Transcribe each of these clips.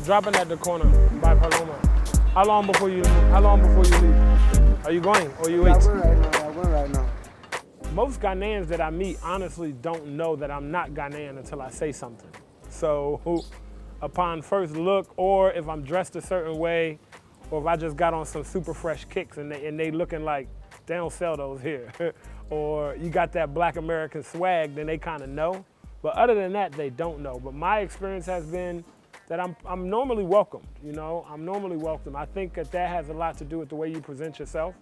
Dropping at the corner by Paloma. How long before you leave? Are you going or you wait? I'm going right now. Most Ghanaians that I meet honestly don't know that I'm not Ghanaian until I say something. So upon first look, or if I'm dressed a certain way, or if I just got on some super fresh kicks and they looking like they don't sell those here, or you got that Black American swag, then they kind of know. But other than that, they don't know. But my experience has been that I'm normally welcomed, you know? I'm normally welcomed. I think that has a lot to do with the way you present yourself.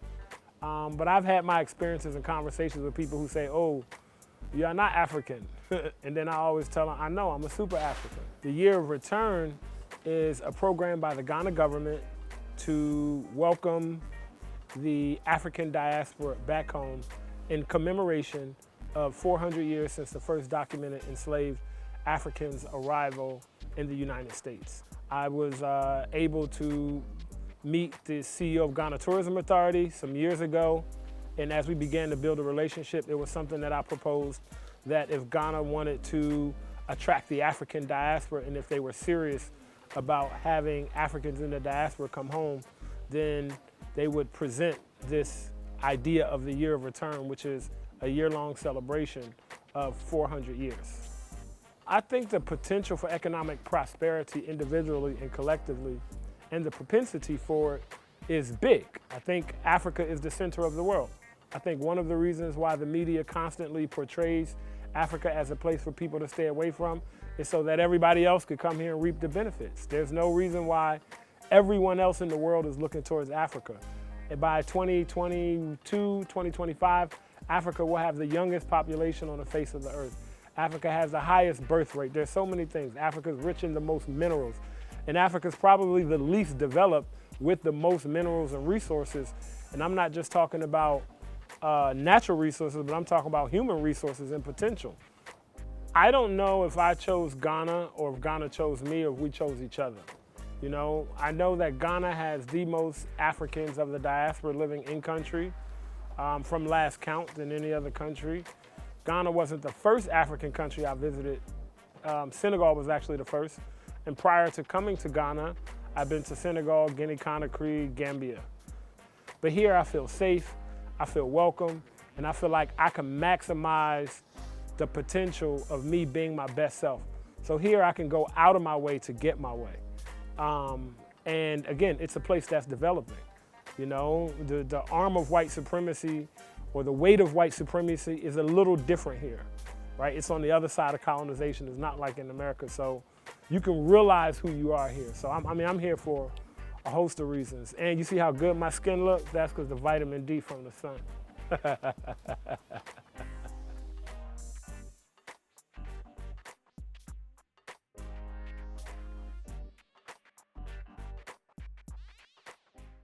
But I've had my experiences and conversations with people who say, oh, you're not African. And then I always tell them, I know, I'm a super African. The Year of Return is a program by the Ghana government to welcome the African diaspora back home in commemoration of 400 years since the first documented enslaved Africans' arrival in the United States. I was able to meet the CEO of Ghana Tourism Authority some years ago, and as we began to build a relationship, it was something that I proposed that if Ghana wanted to attract the African diaspora and if they were serious about having Africans in the diaspora come home, then they would present this idea of the Year of Return, which is a year-long celebration of 400 years. I think the potential for economic prosperity individually and collectively and the propensity for it is big. I think Africa is the center of the world. I think one of the reasons why the media constantly portrays Africa as a place for people to stay away from is so that everybody else could come here and reap the benefits. There's no reason why everyone else in the world is looking towards Africa. And by 2022, 2025, Africa will have the youngest population on the face of the earth. Africa has the highest birth rate. There's so many things. Africa's rich in the most minerals. And Africa's probably the least developed with the most minerals and resources. And I'm not just talking about natural resources, but I'm talking about human resources and potential. I don't know if I chose Ghana or if Ghana chose me or if we chose each other. You know, I know that Ghana has the most Africans of the diaspora living in country from last count than any other country. Ghana wasn't the first African country I visited. Senegal was actually the first. And prior to coming to Ghana, I've been to Senegal, Guinea-Conakry, Gambia. But here I feel safe, I feel welcome, and I feel like I can maximize the potential of me being my best self. So here I can go out of my way to get my way. And again, it's a place that's developing. You know, the arm of white supremacy or the weight of white supremacy is a little different here, right? It's on the other side of colonization. It's not like in America. So you can realize who you are here. So I'm here for a host of reasons. And you see how good my skin looks? That's because the vitamin D from the sun.